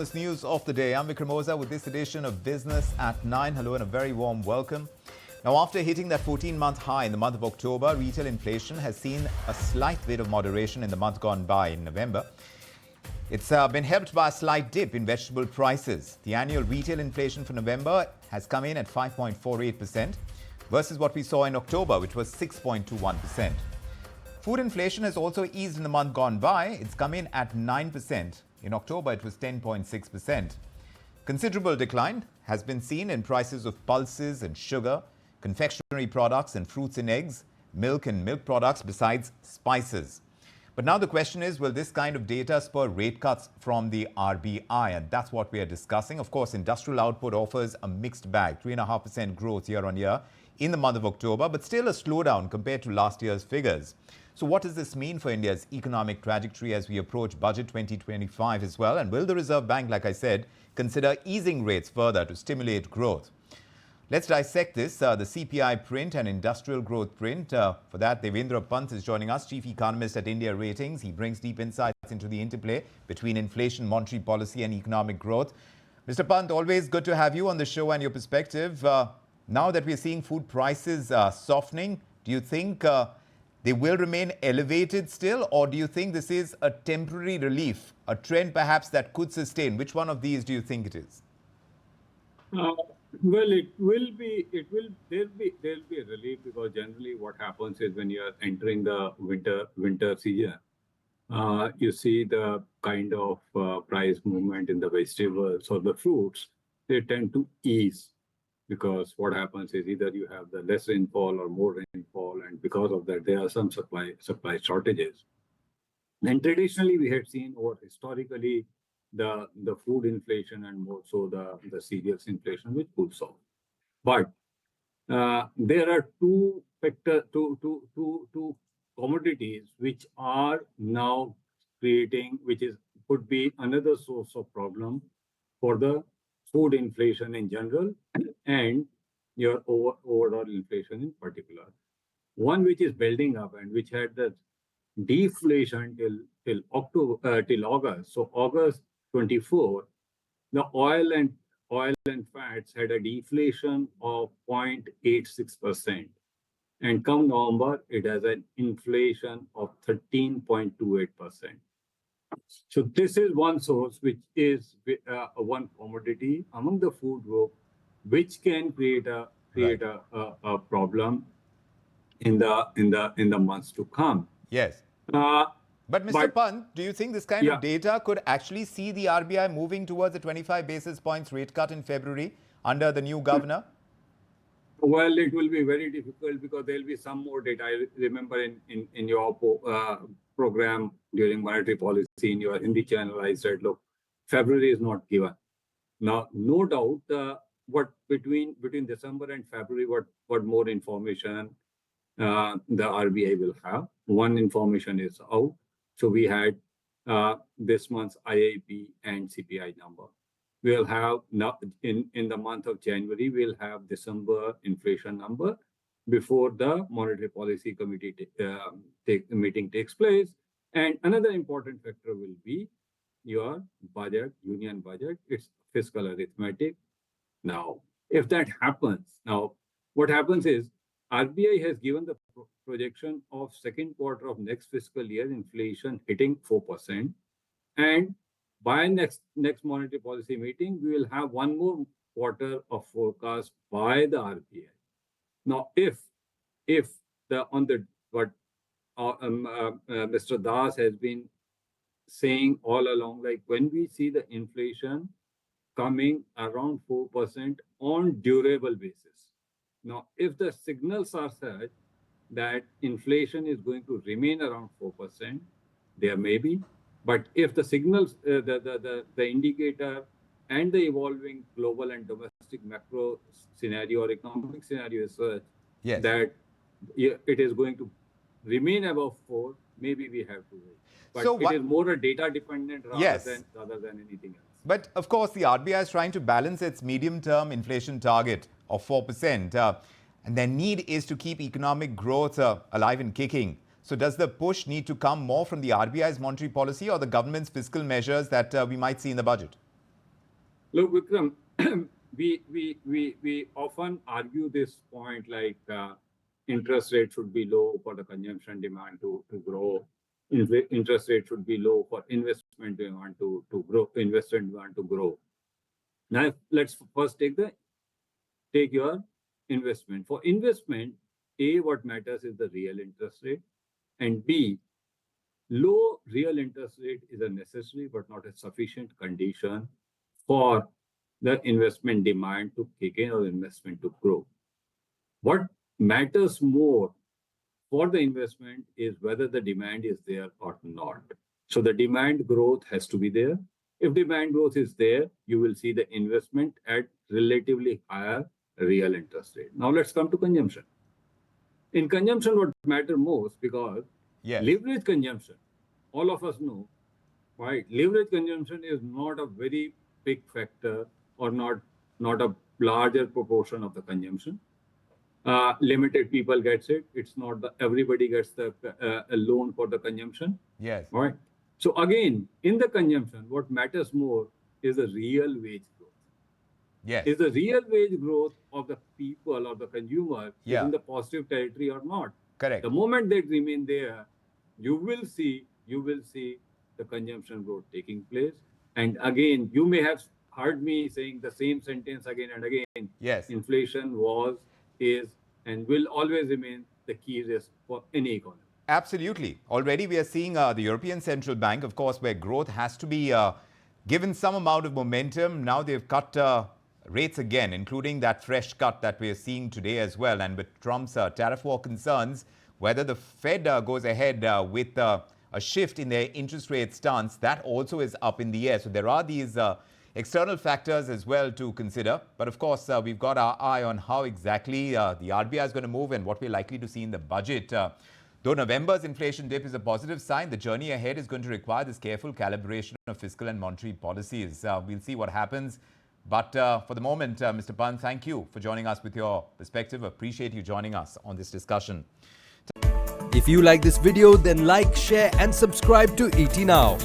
This news of the day. I'm Vikram with this edition of Business at 9. Hello and a very warm welcome. Now, after hitting that 14-month high in the month of October, retail inflation has seen a slight bit of moderation in the month gone by in November. It's been helped by a slight dip in vegetable prices. The annual retail inflation for November has come in at 5.48% versus what we saw in October, which was 6.21%. Food inflation has also eased in the month gone by. It's come in at 9%. In October, it was 10.6%. Considerable decline has been seen in prices of pulses and sugar, confectionery products and fruits and eggs, milk and milk products, besides spices. But now the question is, will this kind of data spur rate cuts from the RBI? And that's what we are discussing. Of course, industrial output offers a mixed bag, 3.5% growth year on year in the month of October, but still a slowdown compared to last year's figures. So what does this mean for India's economic trajectory as we approach Budget 2025 as well? And will the Reserve Bank, like I said, consider easing rates further to stimulate growth? Let's dissect this, the CPI print and industrial growth print. For that, Devendra Pant is joining us, Chief Economist at India Ratings. He brings deep insights into the interplay between inflation, monetary policy and economic growth. Mr. Pant, always good to have you on the show and your perspective. Now that we're seeing food prices softening, do you think they will remain elevated still, or do you think this is a temporary relief, a trend perhaps that could sustain? Which one of these do you think it is? Well, there'll be a relief, because generally what happens is when you are entering the winter season, you see the kind of price movement in the vegetables or the fruits, they tend to ease. Because what happens is either you have the less rainfall or more rainfall, and because of that, there are some supply shortages. And traditionally, we had seen, or historically, the food inflation and more so the cereals inflation, which pulls off. But there are two commodities which are now creating, could be another source of problem for the food inflation in general and your overall inflation in particular. One which is building up and which had the deflation till August. So August 24, the oil and fats had a deflation of 0.86%, and come November it has an inflation of 13.28%. So this is one source, which is one commodity among the food group, which can create a problem in the months to come. Yes. But Mr. Pant, do you think this kind of data could actually see the RBI moving towards a 25 basis points rate cut in February under the new governor? Well, it will be very difficult, because there will be some more data. I remember in your program during monetary policy in your Hindi channel, I said, look, February is not given. Now, no doubt, what between December and February, what more information the RBI will have. One information is out. So we had this month's IIP and CPI number. We'll have now in the month of January, we'll have December inflation number before the Monetary Policy Committee meeting takes place. And another important factor will be your budget, union budget, its fiscal arithmetic. Now, if that happens, now what happens is RBI has given the projection of second quarter of next fiscal year inflation hitting 4%, and by next monetary policy meeting, we will have one more quarter of forecast by the RBI. Now, if what Mr. Das has been saying all along, like when we see the inflation coming around 4% on durable basis. Now, if the signals are such that inflation is going to remain around 4%, there may be. But if the signals, the indicator and the evolving global and domestic macro scenario or economic scenario is such that it is going to remain above 4, maybe we have to wait. But so it is more a data dependent rather than anything else. But of course, the RBI is trying to balance its medium-term inflation target of 4%. And their need is to keep economic growth alive and kicking. So does the push need to come more from the RBI's monetary policy or the government's fiscal measures that we might see in the budget? Look, Vikram, we often argue this point like interest rate should be low for the consumption demand to grow. Interest rate should be low for investment demand to grow, investment demand to grow. Now, let's first take your investment. For investment, A, what matters is the real interest rate, and B, low real interest rate is a necessary but not a sufficient condition for the investment demand to kick in or investment to grow. What matters more for the investment is whether the demand is there or not. So the demand growth has to be there. If demand growth is there, you will see the investment at relatively higher real interest rate. Now let's come to consumption. In consumption, what matters most, because leverage consumption, all of us know, right? Leverage consumption is not a very big factor or not a larger proportion of the consumption. Limited people gets it. It's not everybody gets the a loan for the consumption. Yes. Right. So again, in the consumption, what matters more is the real wage growth. Yes. Is the real wage growth of the people or the consumer in the positive territory or not? Correct. The moment they remain there, you will see the consumption growth taking place. And again, you may have heard me saying the same sentence again and again. Yes. Inflation was, is, and will always remain the key risk for any economy. Absolutely. Already we are seeing the European Central Bank, of course, where growth has to be given some amount of momentum. Now they've cut rates again, including that fresh cut that we are seeing today as well. And with Trump's tariff war concerns, whether the Fed goes ahead with a shift in their interest rate stance, that also is up in the air. So there are these external factors as well to consider. But of course, we've got our eye on how exactly the RBI is going to move and what we're likely to see in the budget. Though November's inflation dip is a positive sign, the journey ahead is going to require this careful calibration of fiscal and monetary policies. We'll see what happens. But for the moment, Mr. Pant, thank you for joining us with your perspective. Appreciate you joining us on this discussion. If you like this video, then like, share and subscribe to ET Now.